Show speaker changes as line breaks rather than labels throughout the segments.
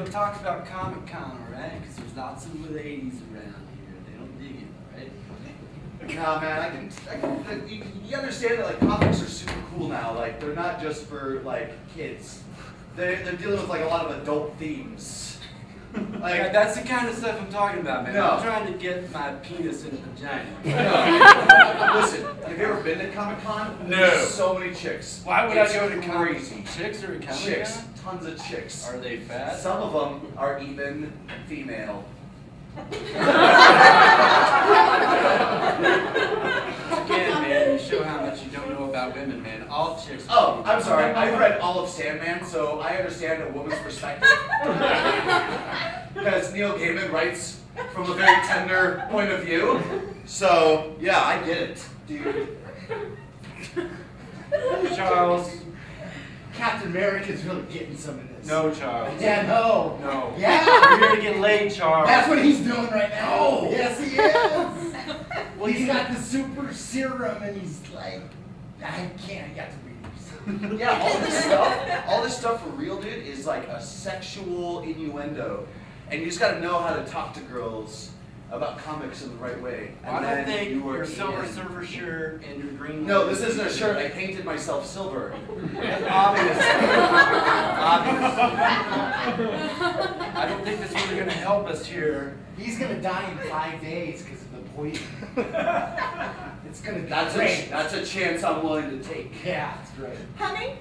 don't talk about Comic-Con, alright? Because there's lots of ladies around here. They don't dig it, alright?
Nah, man, you understand that like comics are super cool now. Like they're not just for like kids. They're dealing with like a lot of adult themes. Like
Yeah, that's the kind of stuff I'm talking about, man.
No.
I'm trying to get my penis in a vagina.
no. Listen, have you ever been to Comic-Con?
No.
There's so many chicks.
Why would
It's
I go to
crazy?
Comic-Con? Chicks are coming?
Chicks, tons of chicks.
Are they fat?
Some of them are even female.
Again, man, you show how much you don't know about women, man. All chicks.
Oh, I'm sorry. I've read all of Sandman, so I understand a woman's perspective. Because Neil Gaiman writes from a very tender point of view. So, yeah, I get it, dude.
Charles.
Captain America's really getting some of this.
No, Charles.
Yeah, no.
No.
Yeah.
You're here to get laid, Charles.
That's what he's doing right now.
No.
Yes, he is. Well, he's got the super serum, and he's like, I can't get the readers.
Yeah, all this stuff for real, dude, is like a sexual innuendo. And you just gotta know how to talk to girls about comics in the right way.
I don't think
you are
your Silver
in.
Surfer shirt and your green.
No, this isn't a shirt. I painted myself silver.
Obviously. I don't think that's really going to help us here.
He's gonna die in 5 days because of the poison. It's gonna be
That's
great.
that's a chance I'm willing to take.
Yeah, that's right.
Honey,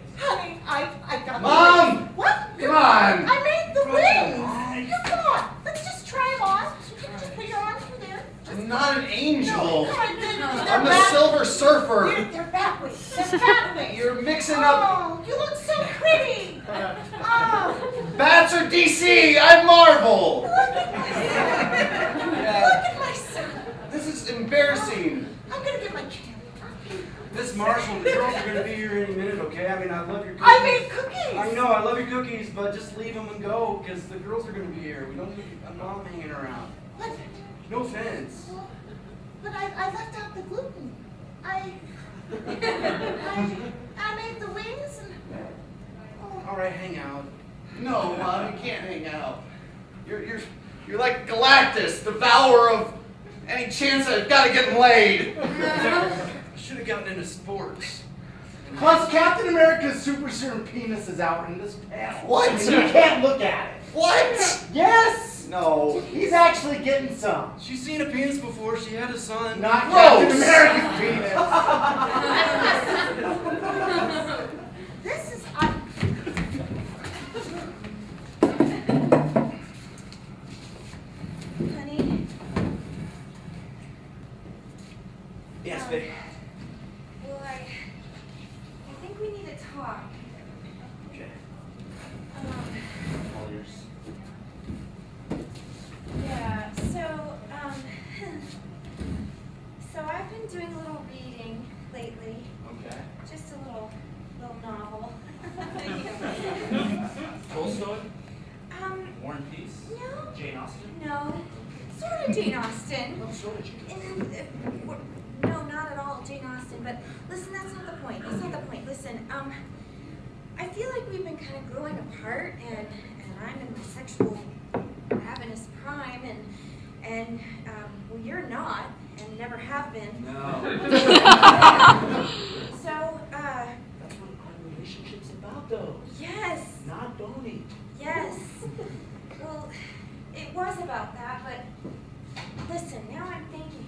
I got
Mom!
the wings. What?
Come on!
I made the wings! You come on. Let's just try them on. You can just put your arms through there.
I'm not an angel.
No, come on, they're
I'm the
back.
Silver Surfer.
They're back wings. They're back wings.
You're mixing up.
Oh, you look so pretty. Oh,
Bats are DC. I'm Marvel.
look at my son.
This is embarrassing.
I'm gonna get my camera.
Miss Marshall, the girls are going to be here any minute, okay? I mean, I love your cookies.
I made cookies.
I know, I love your cookies, but just leave them and go, because the girls are going to be here. We don't need a mom hanging around.
What?
No offense.
Well, but I left out the gluten. I made the wings and. Oh.
All right, hang out.
No, Mom, you can't hang out. You're like Galactus, devourer of any chance I've got to get laid.
I should have gotten into sports.
Plus, Captain America's super serum penis is out in this panel.
What?
And you can't look at it.
What?
Yes.
No.
He's actually getting some.
She's seen a penis before. She had a son.
Not
Gross.
Captain America's penis.
This is. Honey.
Yes, babe.
Well, I think we need to talk.
Okay.
Um,
All yours.
yeah, so I've been doing a little reading lately.
Okay.
Just a little novel.
Tolstoy? War and Peace?
No.
Jane Austen?
No. Sort of Jane Austen.
No, sort of Jane Austen.
No, not at all Jane Austen, but listen, that's not the point. That's not the point. Listen, I feel like we've been kind of growing apart, and I'm in my sexual ravenous prime, and well, you're not, and never have been.
No.
So,
That's what our relationship's about, though.
yes,
Not boning.
yes. Well, it was about that, but listen, now I'm thinking,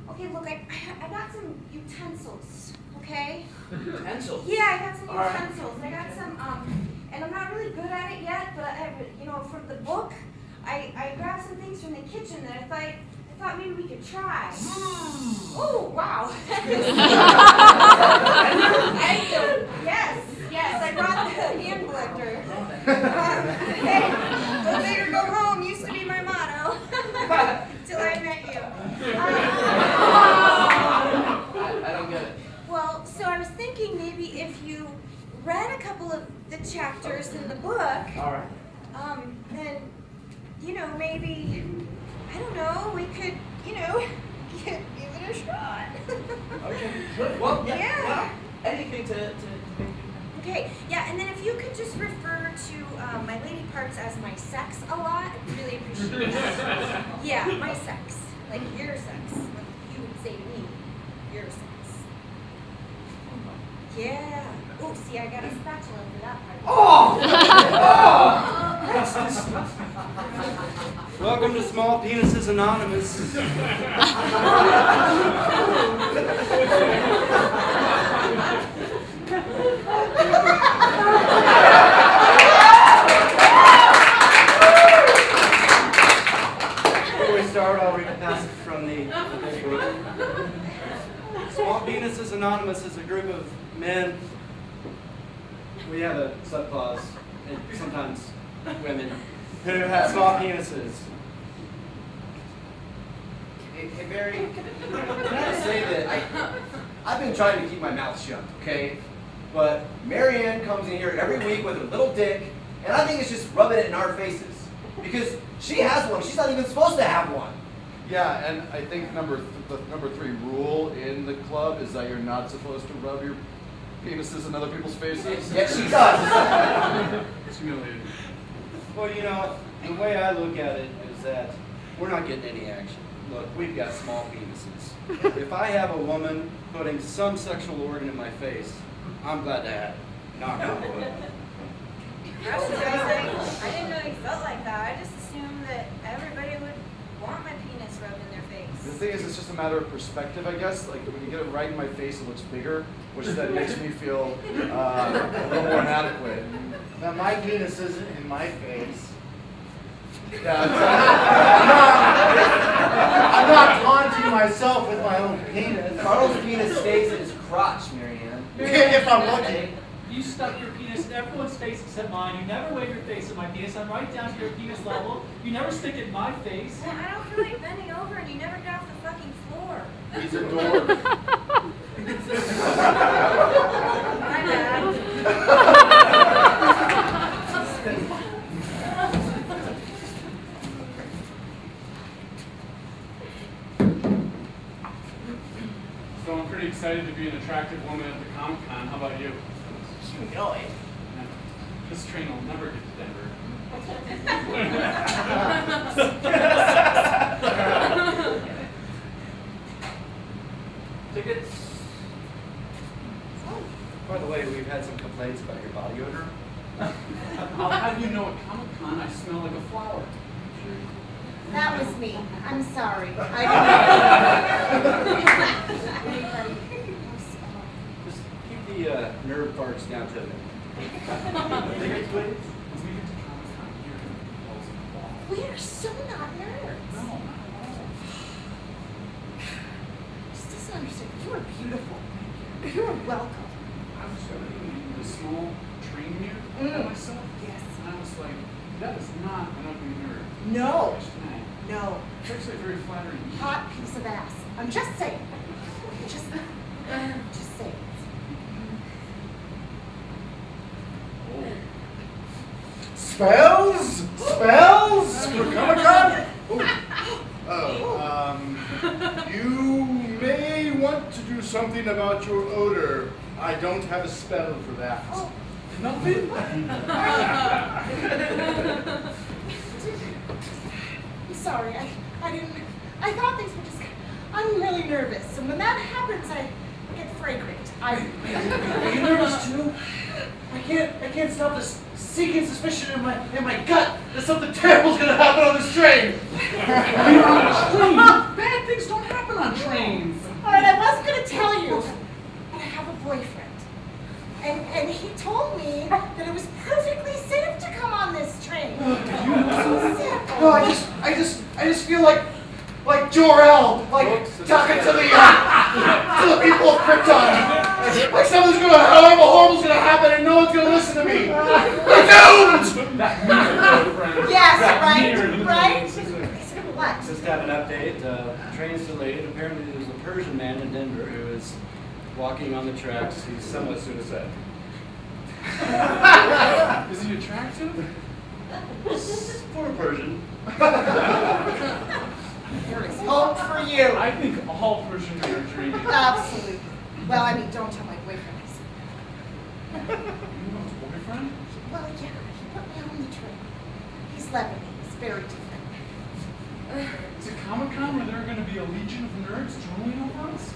okay, look, I got some utensils, okay?
Utensils.
Yeah, I got some
All right.
utensils. I got some, and I'm not really good at it yet, but from the book, I grabbed some things from the kitchen that I thought maybe we could try. Oh, wow. Yes, I brought the hand collector. Hey, go big or go home used to be my motto. Till I met you.
I don't get it.
Well, so I was thinking maybe if you read a couple of the chapters in the book,
All right.
then, maybe, I don't know, we could, give it a shot.
Okay. Good. Well,
Yeah.
Well, anything
as my sex a lot, I'd really appreciate that. Yeah, my sex. Like your sex. Like you would say to me, your sex. Yeah. Oh, see, I got a spatula for that part.
Oh! Welcome to Small Penises Anonymous. Before we start, I'll read a passage from the book. Small Penises Anonymous is a group of men. We have a subclause, and sometimes women, who have small penises.
Hey, Barry, can I say that I've been trying to keep my mouth shut, okay? But Marianne comes in here every week with her little dick, and I think it's just rubbing it in our faces. Because she has one, she's not even supposed to have one.
Yeah, and I think the number 3 rule in the club is that you're not supposed to rub your penises in other people's faces.
Yes, she does.
It's humiliating.
Well, you know, the way I look at it is that we're not getting any action. Look, we've got small penises. If I have a woman putting some sexual organ in my face, I'm glad to have it. Knock on wood.
I was gonna say, I didn't know you felt like that. I just assumed that everybody would want my penis rubbed in their face.
The thing is, it's just a matter of perspective, I guess. Like, when you get it right in my face, it looks bigger, which then makes me feel a little more inadequate.
Now my penis isn't in my face.
Yeah,
I'm not taunting myself with my own penis.
Carl's penis stays in his crotch, Marianne.
If I'm lucky.
You stuck your penis in everyone's face except mine. You never wave your face at my penis. I'm right down to your penis level. You never stick it in my face.
I don't feel like bending over and you never get off the fucking floor.
he's a dork.
My bad.
So I'm pretty excited to be an attractive woman at the Comic-Con. How about you?
You know it.
This train will never get to Denver.
Tickets? By the way, we've had some complaints about your body odor.
I'll have you know at Comic-Con I smell like a flower.
That was me. I'm sorry.
Just keep the nerve parts down to the tickets, please.
When we get to Comic-Con, you're going to be balls and balls.
We are so not nerds.
No, not at all.
Just doesn't understand. You are beautiful. You are welcome.
I was reading the small train here by myself.
Yes.
And I was like, that is not an ugly nerd.
No.
Tonight.
No.
It's actually very flattering.
Hot piece of ass. I'm just saying. Just saying.
Spells? Spells? For Comic-Con? You may want to do something about your odor. I don't have a spell for that.
Oh.
Nothing?
I'm sorry. I didn't. I thought things were just. I'm really nervous, and when that happens, I get fragrant.
Are you nervous too? I can't stop this sinking suspicion in my gut that something terrible's gonna happen on this train.
You're on a train. Bad things don't happen on trains.
All right, I was gonna tell you, but I have a boyfriend, and he told me that it was perfectly safe to come on this train.
No, I just feel like Jor-El, like talking to the people of Krypton. Like something's horrible's gonna happen and no one's gonna listen to me. We're doomed!
Yes, right? What?
Just have an update. Train's delayed. Apparently there's a Persian man in Denver who is walking on the tracks. He's somewhat suicidal.
Is he attractive?
For a Persian.
There is hope for you.
I think all Persian men are dreaming.
Absolutely. Well, I mean, don't tell my boyfriend.
You have a boyfriend?
Well, yeah, he put me on the train. levity is very different.
Is it Comic-Con where there are going to be a legion of nerds drooling over us?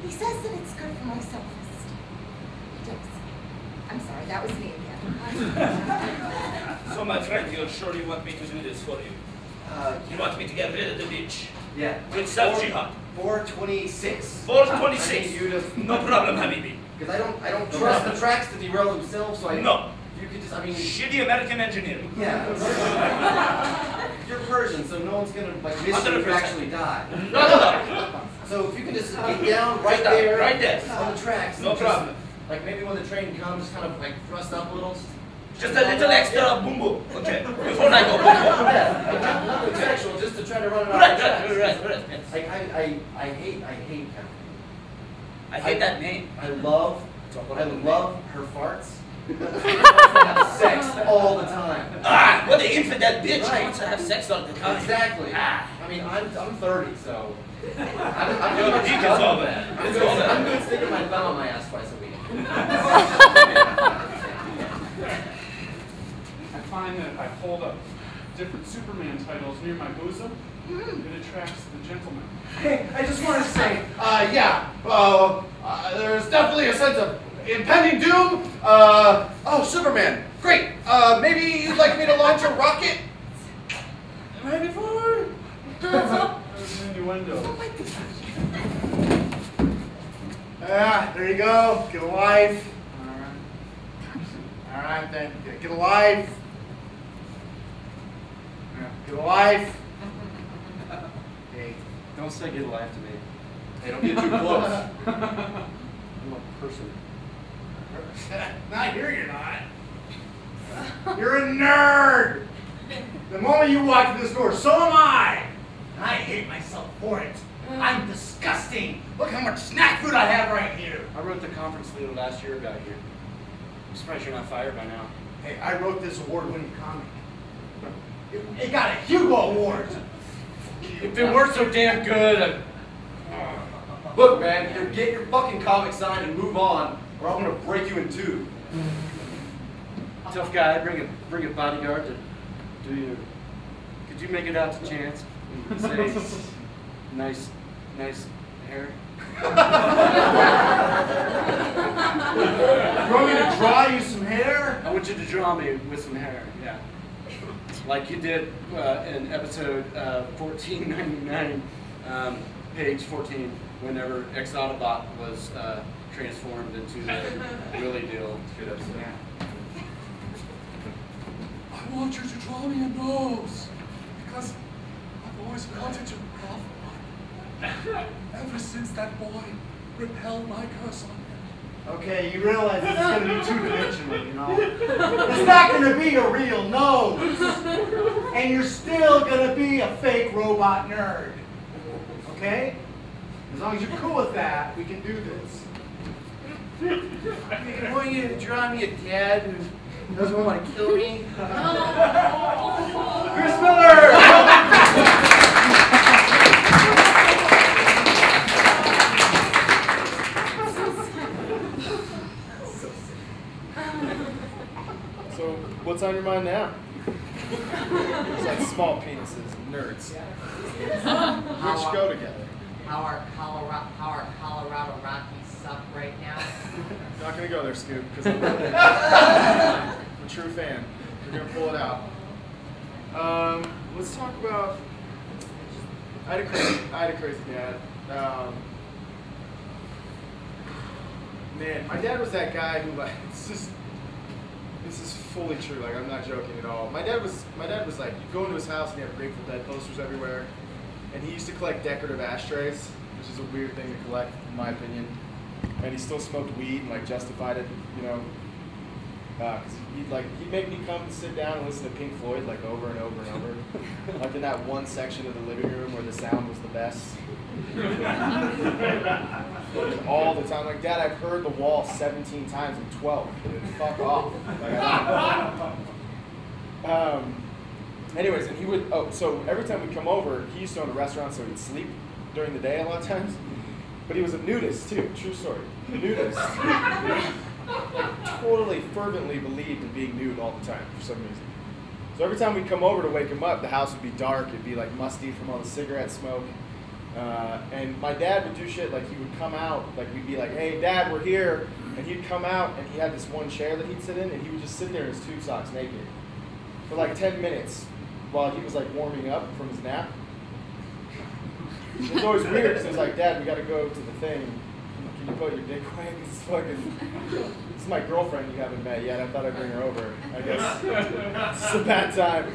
He says that it's good for my self-esteem. He does. I'm sorry, that was me again.
So, my friend, you're sure you want me to do this for you? You want me to get rid of the bitch?
Yeah.
Good stuff, Jihad.
426.
426.
I need you to.
No problem, Habibi.
Because I don't trust the tracks to derail themselves, so I.
No.
You could just, I mean.
Shitty American engineering.
Yeah. You're Persian, so no one's gonna like miss you if you
100%.
actually die.
No.
So if you can just get down right there,
Right there.
on the tracks.
No
and
problem.
Just, like maybe when the train comes, just kind of like thrust up a little.
Just a little extra boom boom. Okay. Before I go boom boom.
Yeah, like nothing sexual, just to try to run it off
Right.
the tracks.
Yes.
I hate him.
I hate that name.
I love her farts. Have sex all the time.
Ah, what the infidel bitch
Right.
wants to have sex all the time.
Exactly.
Ah.
I mean, I'm 30, so I'm
Your
pretty much
dick is
done
all
with
that.
that.
It's all that.
I'm good sticking my thumb on my ass twice a week.
I find that I hold up different Superman titles near my bosom. It attracts the gentleman.
Hey, I just wanted to say, there's definitely a sense of impending doom. Oh, Superman, great. Maybe you'd like me to launch a rocket? Maybe forward.
That was an innuendo.
There you go. Get a life. All right, then. Get a life. Get a life.
Hey, don't say get life to me.
Hey, don't get too close.
I'm a person.
Not here, you're not. You're a nerd. The moment you walk through this door, so am I. I hate myself for it. I'm disgusting. Look how much snack food I have right here.
I wrote the conference leader last year about you. I'm surprised you're not fired by now.
Hey, I wrote this award-winning comic. It got a Hugo Award.
If it weren't so damn good,
Look, man, either get your fucking comic signed and move on, or I'm gonna break you in two.
tough guy, bring a bodyguard to do your. Could you make it out to Chance and say, nice hair?
You want me to draw you some hair?
I want you to draw me with some hair, yeah. Like you did in episode 1499, page 14, whenever Exautobot was transformed into the Willy deal.
Good episode.
I want you to draw me a nose, because I've always wanted to have one. Ever since that boy repelled my curse on him.
Okay, you realize this is going to be two-dimensional, you know? It's not going to be a real nose. And you're still going to be a fake robot nerd. Okay? As long as you're cool with that, we can do this.
I want you to draw me a dad who doesn't want to kill me.
Chris Miller!
So, what's on your mind now? It's like small penises, nerds. Which go together.
How are Colorado Rockies suck right now?
Not gonna go there, Scoop, because I'm a true fan. We're gonna pull it out. Let's talk about. I had a crazy dad. Man, my dad was that guy who like this is fully true. Like I'm not joking at all. My dad was like you go into his house and he had Grateful Dead posters everywhere, and he used to collect decorative ashtrays, which is a weird thing to collect in my opinion. And he still smoked weed and like justified it, you know, because he'd make me come and sit down and listen to Pink Floyd like over and over and over, like in that one section of the living room where the sound was the best. All the time, like Dad, I've heard The Wall 17 times. I'm 12. Fuck off. Like, anyways, and he would. Oh, so every time we'd come over, he used to own a restaurant, so he'd sleep during the day a lot of times. But he was a nudist too. True story. Nudist. Like totally fervently believed in being nude all the time for some reason. So every time we'd come over to wake him up, the house would be dark. It'd be like musty from all the cigarette smoke. And my dad would do shit like he would come out, like we'd be like, "Hey, Dad, we're here," and he'd come out and he had this one chair that he'd sit in, and he would just sit there in his tube socks naked for like 10 minutes while he was like warming up from his nap. It was always weird because it was like, "Dad, we got to go to the thing. Can you put your dick away? This is fucking. This is my girlfriend you haven't met yet. I thought I'd bring her over. I guess it's a bad time."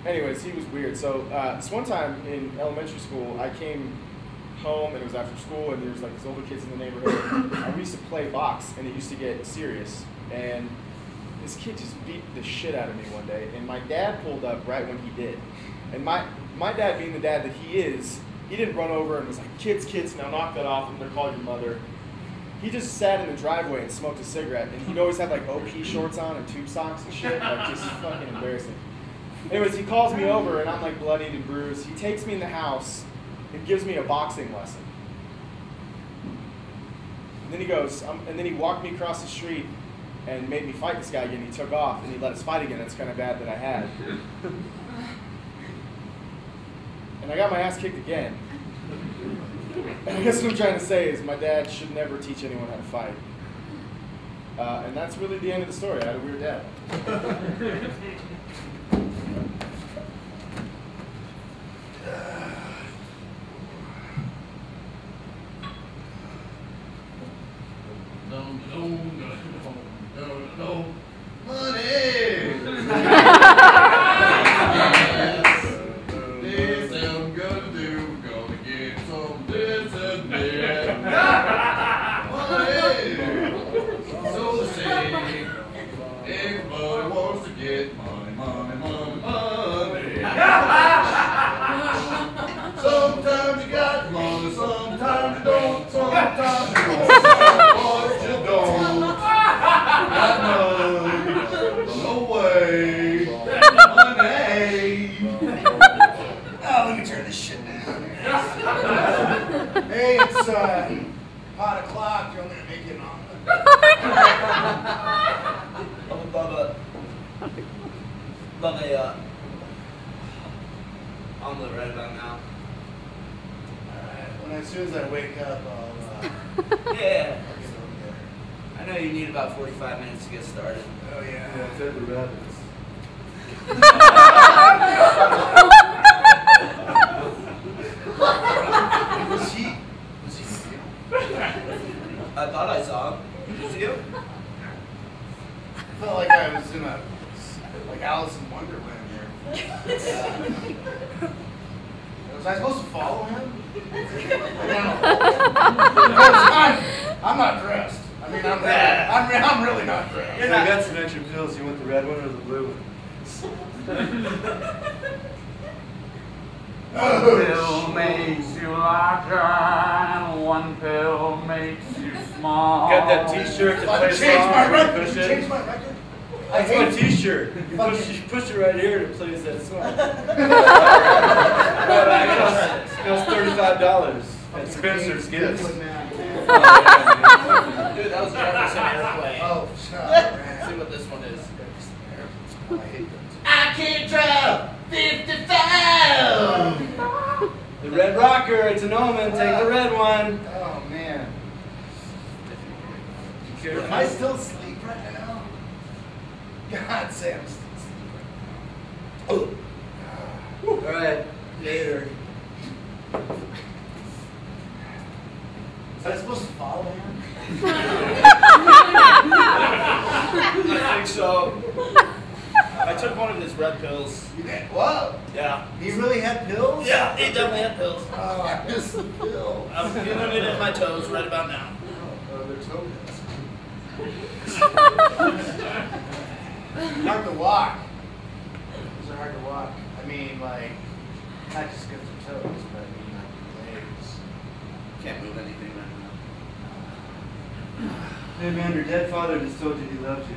Anyways, he was weird. So this one time in elementary school, I came home and it was after school, and there was like these older kids in the neighborhood. We used to play box, and it used to get serious. And this kid just beat the shit out of me one day, and my dad pulled up right when he did. And my dad, being the dad that he is, he didn't run over and was like, kids, now knock that off, I'm gonna call your mother. He just sat in the driveway and smoked a cigarette, and he'd always have like OP shorts on and tube socks and shit, like just fucking embarrassing. Anyways, he calls me over, and I'm like bloodied and bruised. He takes me in the house and gives me a boxing lesson. And then he goes, and then he walked me across the street and made me fight this guy again. He took off, and he let us fight again. That's kind of bad that I had. And I got my ass kicked again. And I guess what I'm trying to say is my dad should never teach anyone how to fight. And that's really the end of the story. I had a weird dad.
No. Money! This I'm gonna do, gonna get some this and that. Money! So say, everybody wants to get money. Sometimes you got money, sometimes you don't, sometimes you don't, sometimes you don't. No way. Money. Oh, let me turn this shit down. Hey, it's pot o'clock. You're only gonna make it on.
Bubba, I'm right about now.
Alright, as soon as I wake up, I'll
Yeah.
I'll get over there.
I know you need about 45 minutes to get started.
Oh yeah.
Yeah, fed the rabbits.
Was he real?
I thought I saw him. Did you see him?
I felt like I was in like Alice in Wonderland here. Was I supposed to follow him? No. I'm not dressed. I mean, I'm really not dressed.
I got some extra pills. You want the red one or the blue one?
One pill makes you larger, and one pill makes you small.
Got that T-shirt that plays
Change
songs
my
where you
record.
push it?
Change my record.
That's my T-shirt. You push it right here and it plays that song. It costs $35 at Spencer's Gifts.
Dude, that was Jefferson Airplane.
Oh, shut up, man.
See what this one is.
I hate those.
I can't drive 55!
The Red Rocker, it's an omen. Take the red one.
Oh, man.
Careful.
Am I still asleep right now? God say I'm still asleep right now.
All right, later.
Was I supposed to follow him?
I think so. I took one of his red pills.
You did? What?
Yeah.
He really had pills?
Yeah, he definitely had pills.
Oh, I missed the pills.
I'm feeling it in my toes right about now.
Oh, they're toe pills. Hard to walk. Those are hard to walk. I mean, like, not just because of toes, but I mean, like, legs.
Can't move anything right now.
Hey man, your dead father just told you he loved you.